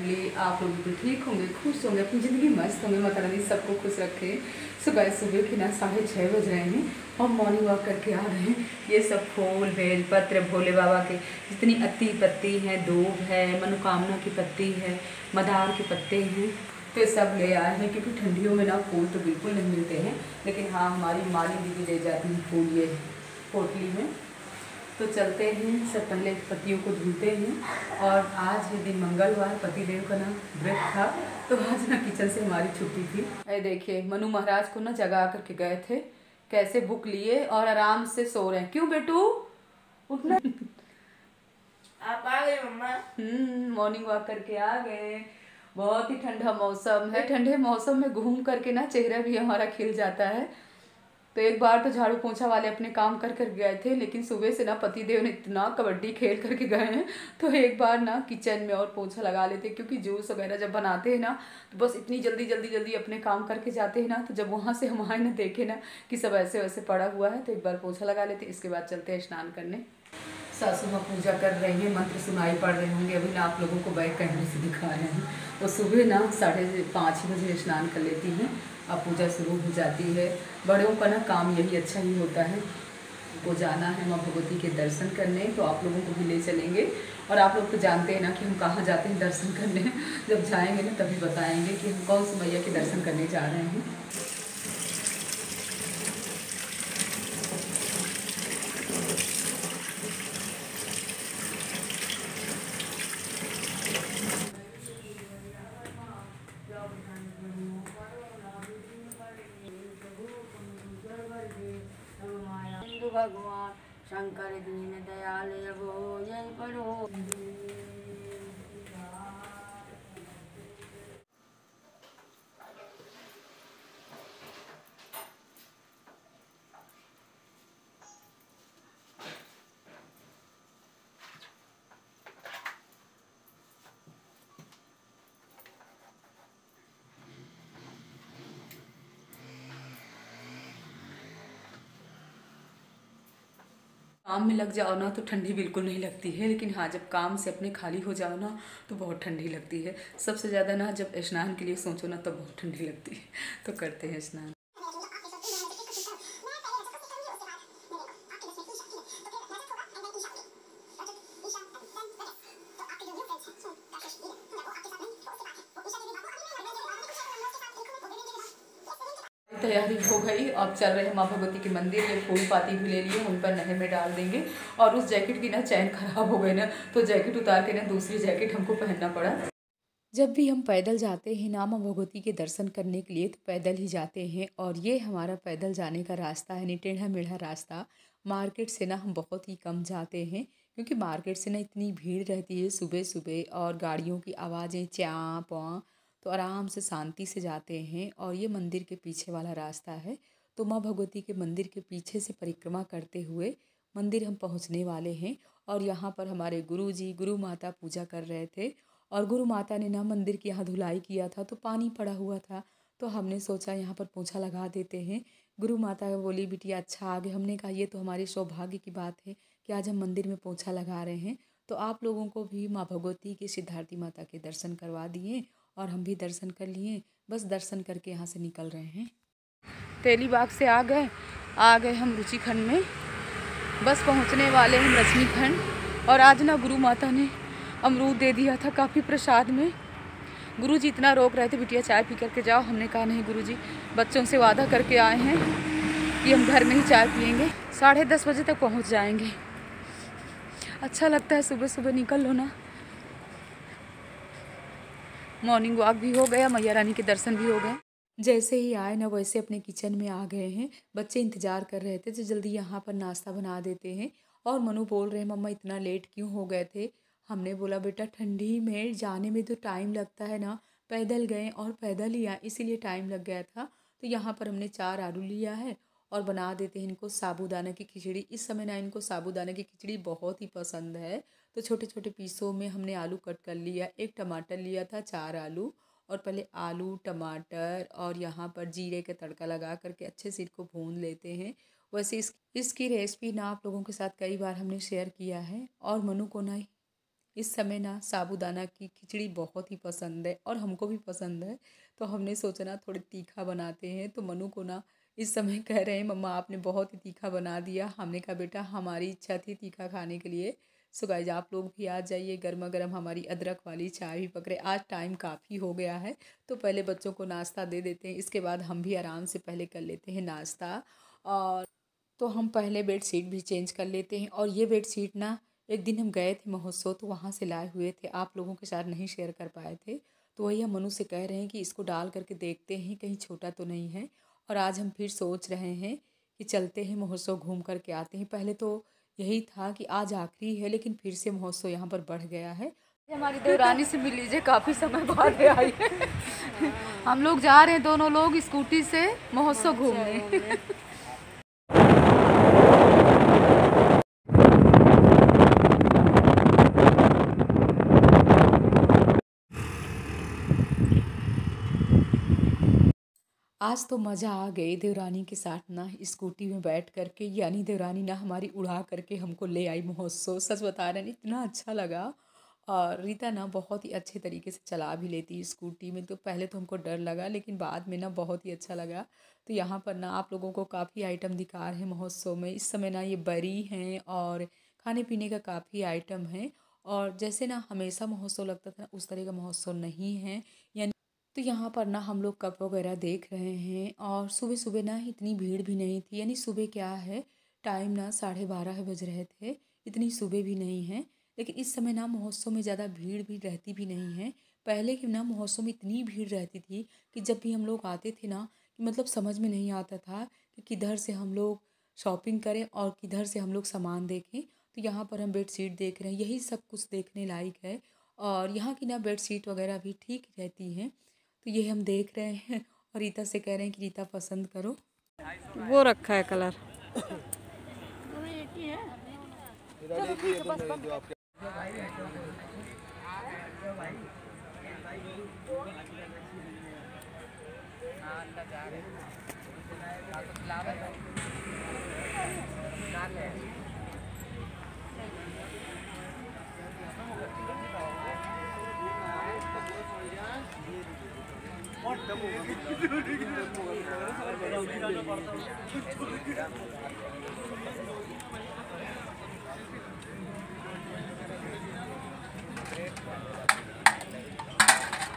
Family, आप लोग भी ठीक होंगे, खुश होंगे, अपनी ज़िंदगी मस्त होंगे, माता रानी सबको खुश रखे। सुबह सुबह के ना 6:30 बज रहे हैं और मॉर्निंग वॉक करके आ रहे हैं। ये सब फूल बेल पत्र भोले बाबा के जितनी अत्ती पत्ती हैं, दूब है, मनोकामना की पत्ती है, मदार के पत्ते हैं, तो ये सब ले आए हैं क्योंकि ठंडियों में ना फूल तो बिल्कुल नहीं मिलते हैं। लेकिन हाँ, हमारी माली दीदी ले जाती हैं फूल ये पोटली में। तो चलते हैं, सब पहले पतियों को धुलते हैं। और आज है दिन मंगलवार, पतिदेव का ना व्रत था, तो आज ना किचन से हमारी छुट्टी थी। अरे देखिए, मनु महाराज को ना जगा करके गए थे, कैसे बुक लिए और आराम से सो रहे हैं। क्यों बेटू, उठना। आप आ गए मम्मा? मॉर्निंग वॉक करके आ गए। बहुत ही ठंडा मौसम है, ठंडे मौसम में घूम करके ना चेहरा भी हमारा खिल जाता है। तो एक बार तो झाड़ू पोंछा वाले अपने काम कर कर गए थे, लेकिन सुबह से ना पतिदेव ने इतना कबड्डी खेल करके गए हैं, तो एक बार ना किचन में और पोंछा लगा लेते, क्योंकि जूस वगैरह जब बनाते हैं ना तो बस इतनी जल्दी जल्दी जल्दी अपने काम करके जाते हैं ना, तो जब वहाँ से हम आए ना देखे ना कि सब ऐसे वैसे पड़ा हुआ है, तो एक बार पोंछा लगा लेते। इसके बाद चलते हैं स्नान करने। सासू माँ पूजा कर रही हैं, मंत्र सुनाई पड़ रहे होंगे। अभी ना आप लोगों को बैक कैमरे से दिखा रहे हैं। वो सुबह ना 5:30 बजे स्नान कर लेती हैं, अब पूजा शुरू हो जाती है। बड़ों का ना काम यही अच्छा ही होता है। वो जाना है माँ भगवती के दर्शन करने, तो आप लोगों को भी ले चलेंगे। और आप लोग तो जानते हैं ना कि हम कहाँ जाते हैं दर्शन करने। जब जाएंगे ना तभी बताएंगे कि हम कौन सी मैया के दर्शन करने जा रहे हैं। भगवान शंकर दीन दयाल वो यही पढ़ो। काम में लग जाओ ना तो ठंडी बिल्कुल नहीं लगती है, लेकिन हाँ, जब काम से अपने खाली हो जाओ ना तो बहुत ठंडी लगती है। सबसे ज़्यादा ना जब स्नान के लिए सोचो ना तब बहुत ठंडी लगती है। तो करते हैं स्नान। तैयारी हो गई, अब चल रहे हैं माँ भगवती के मंदिर। ये फूल पाती भी ले लिए, उन पर नहर में डाल देंगे। और उस जैकेट की ना चैन खराब हो गई ना, तो जैकेट उतार के ना दूसरी जैकेट हमको पहनना पड़ा। जब भी हम पैदल जाते हैं ना माँ भगवती के दर्शन करने के लिए, तो पैदल ही जाते हैं। और ये हमारा पैदल जाने का रास्ता है, नहीं टेढ़ा मेढ़ा रास्ता। मार्केट से ना हम बहुत ही कम जाते हैं, क्योंकि मार्केट से ना इतनी भीड़ रहती है सुबह सुबह, और गाड़ियों की आवाज़ें च्याँ पों, तो आराम से शांति से जाते हैं। और ये मंदिर के पीछे वाला रास्ता है, तो माँ भगवती के मंदिर के पीछे से परिक्रमा करते हुए मंदिर हम पहुँचने वाले हैं। और यहाँ पर हमारे गुरुजी गुरु माता पूजा कर रहे थे, और गुरु माता ने ना मंदिर की यहाँ धुलाई किया था, तो पानी पड़ा हुआ था, तो हमने सोचा यहाँ पर पोंछा लगा देते हैं। गुरु माता बोली, बिटिया अच्छा आ गए। हमने कहा ये तो हमारे सौभाग्य की बात है कि आज हम मंदिर में पोंछा लगा रहे हैं। तो आप लोगों को भी माँ भगवती के सिद्धार्थी माता के दर्शन करवा दिए, और हम भी दर्शन कर लिए। बस दर्शन करके यहाँ से निकल रहे हैं। तेली बाग से आ गए हम रुचि खंड में। बस पहुँचने वाले हम रश्मि खंड। और आज ना गुरु माता ने अमरूद दे दिया था काफ़ी प्रसाद में। गुरुजी इतना रोक रहे थे, बिटिया चाय पी करके जाओ। हमने कहा नहीं गुरुजी, बच्चों से वादा करके आए हैं कि हम घर में ही चाय पियेंगे। 10:30 बजे तक पहुंच जाएंगे। अच्छा लगता है सुबह सुबह निकल लो ना। मॉर्निंग वॉक भी हो गया, मैया रानी के दर्शन भी हो गए। जैसे ही आए ना वैसे अपने किचन में आ गए हैं। बच्चे इंतज़ार कर रहे थे तो जल्दी यहाँ पर नाश्ता बना देते हैं। और मनु बोल रहे हैं, मम्मा इतना लेट क्यों हो गए थे। हमने बोला, बेटा ठंडी में जाने में तो टाइम लगता है ना, पैदल गए और पैदल ही आए, इसीलिए टाइम लग गया था। तो यहाँ पर हमने 4 आलू लिया है और बना देते हैं इनको साबूदाना की खिचड़ी। इस समय ना इनको साबूदाना की खिचड़ी बहुत ही पसंद है। तो छोटे छोटे पीसों में हमने आलू कट कर लिया, 1 टमाटर लिया था, 4 आलू। और पहले आलू टमाटर और यहाँ पर जीरे का तड़का लगा करके अच्छे से इसको भून लेते हैं। वैसे इसकी रेसिपी ना आप लोगों के साथ कई बार हमने शेयर किया है। और मनु को ना इस समय ना साबूदाना की खिचड़ी बहुत ही पसंद है और हमको भी पसंद है। तो हमने सोचा ना थोड़ी तीखा बनाते हैं। तो मनु को ना इस समय कह रहे हैं मम्मा आपने बहुत ही तीखा बना दिया। हमने कहा बेटा हमारी इच्छा थी तीखा खाने के लिए। सो गाइस आप लोग भी आ जाइए, गर्मा गर्म हमारी अदरक वाली चाय भी पकड़े। आज टाइम काफ़ी हो गया है तो पहले बच्चों को नाश्ता दे देते हैं, इसके बाद हम भी आराम से पहले कर लेते हैं नाश्ता। और तो हम पहले बेडशीट भी चेंज कर लेते हैं। और ये बेडशीट ना एक दिन हम गए थे महोत्सव तो वहाँ से लाए हुए थे, आप लोगों के साथ नहीं शेयर कर पाए थे। तो वही हम मनु से कह रहे हैं कि इसको डाल करके देखते हैं कहीं छोटा तो नहीं है। और आज हम फिर सोच रहे हैं कि चलते हैं महोत्सव घूम कर के आते हैं। पहले तो यही था कि आज आखिरी है लेकिन फिर से महोत्सव यहाँ पर बढ़ गया है। हमारी देवरानी से मिल लीजिए, काफ़ी समय बाद आई है। हम लोग जा रहे हैं दोनों लोग स्कूटी से महोत्सव घूमने। आज तो मज़ा आ गई देवरानी के साथ ना स्कूटी में बैठ करके, यानी देवरानी ना हमारी उड़ा करके हमको ले आई महोत्सव। सच बता रहे हैं इतना अच्छा लगा। और रीता ना बहुत ही अच्छे तरीके से चला भी लेती है स्कूटी में। तो पहले तो हमको डर लगा लेकिन बाद में ना बहुत ही अच्छा लगा। तो यहाँ पर ना आप लोगों को काफ़ी आइटम दिखा रहे हैं महोत्सव में। इस समय ना ये बरी हैं और खाने पीने का काफ़ी आइटम है। और जैसे ना हमेशा महोत्सव लगता था उस तरह का महोत्सव नहीं है। यानी तो यहाँ पर ना हम लोग कप वगैरह देख रहे हैं। और सुबह सुबह ना इतनी भीड़ भी नहीं थी, यानी सुबह क्या है टाइम ना 12:30 बज रहे थे, इतनी सुबह भी नहीं है। लेकिन इस समय ना महोत्सव में ज़्यादा भीड़ भी रहती भी नहीं है। पहले के ना महोत्सव में इतनी भीड़ रहती थी कि जब भी हम लोग आते थे ना कि मतलब समझ में नहीं आता था कि किधर से हम लोग शॉपिंग करें और किधर से हम लोग सामान देखें। तो यहाँ पर हम बेडशीट देख रहे हैं, यही सब कुछ देखने लायक है। और यहाँ की ना बेडशीट वगैरह भी ठीक रहती हैं। तो ये हम देख रहे हैं और रीता से कह रहे हैं कि रीता पसंद करो। वो रखा है कलर।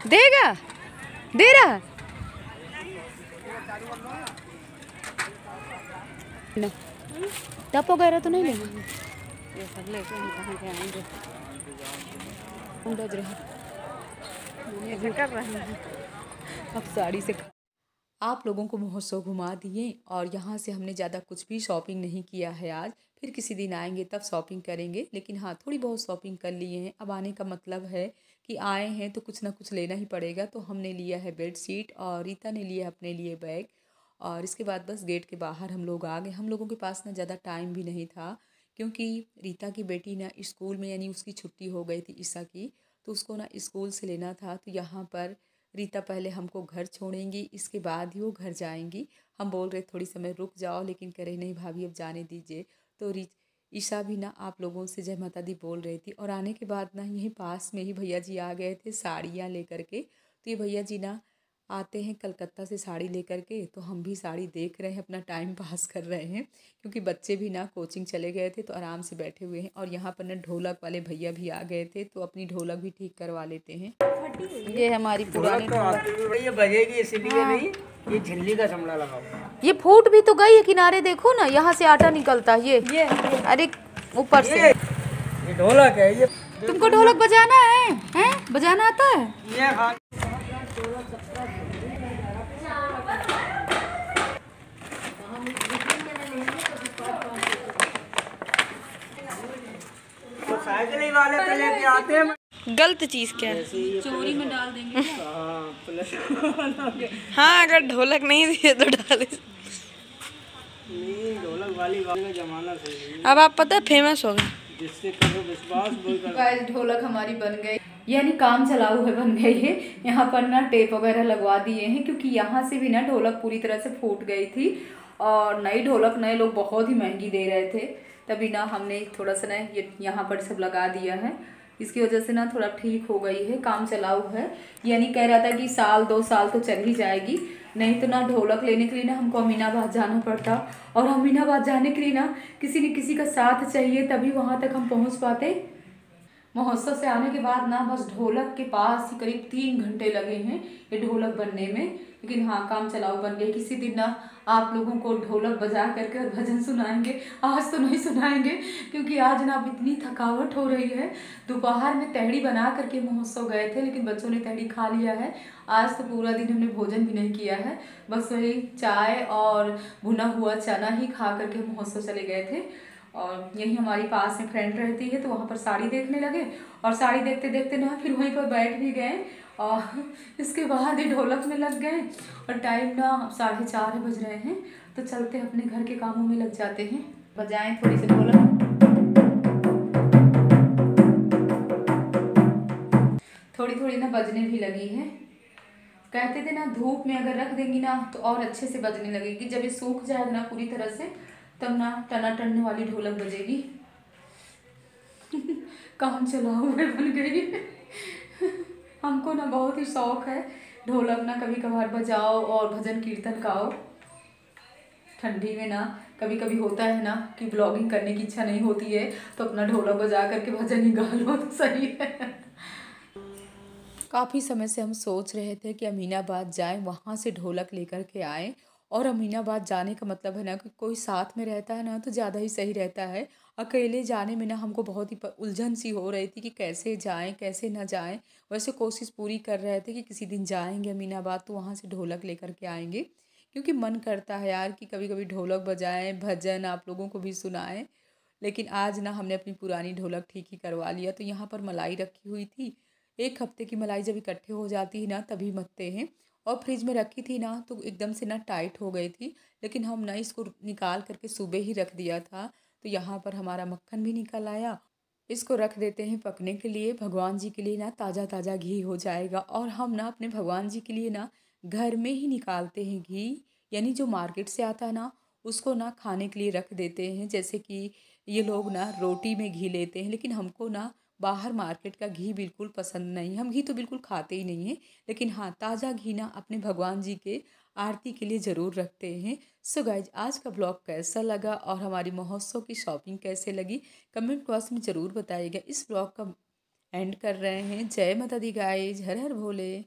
देगा दे रहा टप वगैरह तो नहीं लेना। ये सब लेके हम कहाँ के आएंगे। बज रहे ये कर रहे हैं अब साड़ी से आप लोगों को महोत्सव घुमा दिए। और यहाँ से हमने ज़्यादा कुछ भी शॉपिंग नहीं किया है आज, फिर किसी दिन आएंगे तब शॉपिंग करेंगे। लेकिन हाँ थोड़ी बहुत शॉपिंग कर लिए हैं। अब आने का मतलब है कि आए हैं तो कुछ ना कुछ लेना ही पड़ेगा। तो हमने लिया है बेडशीट और रीता ने लिया अपने लिए बैग। और इसके बाद बस गेट के बाहर हम लोग आ गए। हम लोगों के पास ना ज़्यादा टाइम भी नहीं था क्योंकि रीता की बेटी ना स्कूल में, यानी उसकी छुट्टी हो गई थी ईसा की, तो उसको ना स्कूल से लेना था। तो यहाँ पर रीता पहले हमको घर छोड़ेंगी, इसके बाद ही वो घर जाएंगी। हम बोल रहे थोड़ी समय रुक जाओ लेकिन करे नहीं भाभी अब जाने दीजिए। तो ईशा भी ना आप लोगों से जय माता दी बोल रही थी। और आने के बाद ना यहीं पास में ही भैया जी आ गए थे साड़ियाँ लेकर के। तो ये भैया जी ना आते हैं कलकत्ता से साड़ी लेकर के, तो हम भी साड़ी देख रहे हैं, अपना टाइम पास कर रहे हैं क्योंकि बच्चे भी ना कोचिंग चले गए थे तो आराम से बैठे हुए हैं। और यहाँ पर ना ढोलक वाले भैया भी आ गए थे तो अपनी ढोलक भी ठीक करवा लेते हैं। ये हमारी पुरानी ढोलक ये बजेगी इसलिए नहीं, ये झिल्ली का चमड़ा लगाओ। ये फूट भी तो गई है, किनारे देखो ना यहाँ से आटा निकलता है ये अरे ऊपर से। ये ढोलक है ये। तुमको ढोलक बजाना है? हैं बजाना आता है? ये तो साइकिल वाले पे लेके आते हैं। गलत चीज क्या है। चोरी में डाल देंगे। हाँ अगर ढोलक नहीं दिए तो डाले। ढोलक वाली का जमाना सही है। अब आप पता है फेमस हो गए। जिससे करो विश्वास वही कर। ढोलक हमारी बन गई, यानी काम चलाऊ है बन गई है। यहाँ पर ना टेप वगैरह लगवा दिए हैं क्योंकि यहाँ से भी ना ढोलक पूरी तरह से फूट गई थी। और नई ढोलक नए लोग बहुत ही महंगी दे रहे थे, तभी ना हमने थोड़ा सा ना ये यहाँ पर सब लगा दिया है। इसकी वजह से ना थोड़ा ठीक हो गई है, काम चलाऊ है। यानी कह रहा था कि 1-2 साल तो चल ही जाएगी, नहीं तो ना ढोलक लेने के लिए ना हमको अमीनाबाद जाना पड़ता, और अमीनाबाद जाने के लिए ना किसी न किसी का साथ चाहिए, तभी वहाँ तक हम पहुँच पाते। महोत्सव से आने के बाद ना बस ढोलक के पास ही करीब 3 घंटे लगे हैं ये ढोलक बनने में, लेकिन हाँ काम चलाऊ बन गए। किसी दिन ना आप लोगों को ढोलक बजा करके और भजन सुनाएंगे। आज तो नहीं सुनाएंगे क्योंकि आज ना अब इतनी थकावट हो रही है। दोपहर में तहड़ी बना करके महोत्सव गए थे, लेकिन बच्चों ने तहड़ी खा लिया है। आज तो पूरा दिन हमने भोजन भी नहीं किया है, बस वही चाय और भुना हुआ चना ही खा करके महोत्सव चले गए थे। और यही हमारी पास में फ्रेंड रहती है, तो वहाँ पर साड़ी देखने लगे, और साड़ी देखते देखते ना फिर वहीं पर बैठ भी गए, और इसके बाद ही ढोलक में लग गए। और टाइम ना 4:30 बज रहे हैं, तो चलते अपने घर के कामों में लग जाते हैं। बजाएं थोड़ी सी ढोलक, थोड़ी थोड़ी ना बजने भी लगी है। कहते थे ना धूप में अगर रख देंगी ना तो और अच्छे से बजने लगेगी, जब ये सूख जाएगा ना पूरी तरह से तब ना टनाटन वाली ढोलक बजेगी। काम चलाऊ में बन गई। हमको ना बहुत ही शौक है ढोलक ना कभी कभार बजाओ और भजन कीर्तन गाओ। ठंडी में ना कभी कभी होता है ना कि ब्लॉगिंग करने की इच्छा नहीं होती है, तो अपना ढोलक बजा करके भजन ही गा लो तो सही है। काफ़ी समय से हम सोच रहे थे कि अमीनाबाद जाएं, वहाँ से ढोलक लेकर के आएं। और अमीनाबाद जाने का मतलब है ना कि कोई साथ में रहता है ना तो ज़्यादा ही सही रहता है। अकेले जाने में ना हमको बहुत ही उलझन सी हो रही थी कि कैसे जाएं कैसे ना जाएं। वैसे कोशिश पूरी कर रहे थे कि किसी दिन जाएंगे अमीनाबाद तो वहाँ से ढोलक लेकर के आएंगे, क्योंकि मन करता है यार कि कभी कभी ढोलक बजाएं, भजन आप लोगों को भी सुनाएं। लेकिन आज ना हमने अपनी पुरानी ढोलक ठीक ही करवा लिया। तो यहाँ पर मलाई रखी हुई थी, 1 हफ्ते की मलाई जब इकट्ठे हो जाती है ना तभी मथते हैं। और फ्रिज में रखी थी ना तो एकदम से ना टाइट हो गई थी, लेकिन हम ना इसको निकाल करके सुबह ही रख दिया था। तो यहाँ पर हमारा मक्खन भी निकल आया। इसको रख देते हैं पकने के लिए, भगवान जी के लिए ना ताज़ा ताज़ा घी हो जाएगा। और हम ना अपने भगवान जी के लिए ना घर में ही निकालते हैं घी, यानी जो मार्केट से आता है ना उसको ना खाने के लिए रख देते हैं। जैसे कि ये लोग ना रोटी में घी लेते हैं, लेकिन हमको ना बाहर मार्केट का घी बिल्कुल पसंद नहीं, हम घी तो बिल्कुल खाते ही नहीं हैं। लेकिन हाँ ताज़ा घी ना अपने भगवान जी के आरती के लिए ज़रूर रखते हैं। सो गाइज आज का ब्लॉग कैसा लगा और हमारी महोत्सव की शॉपिंग कैसे लगी कमेंट बॉक्स में ज़रूर बताइएगा। इस ब्लॉग का एंड कर रहे हैं। जय माता the guys, her her Bhole.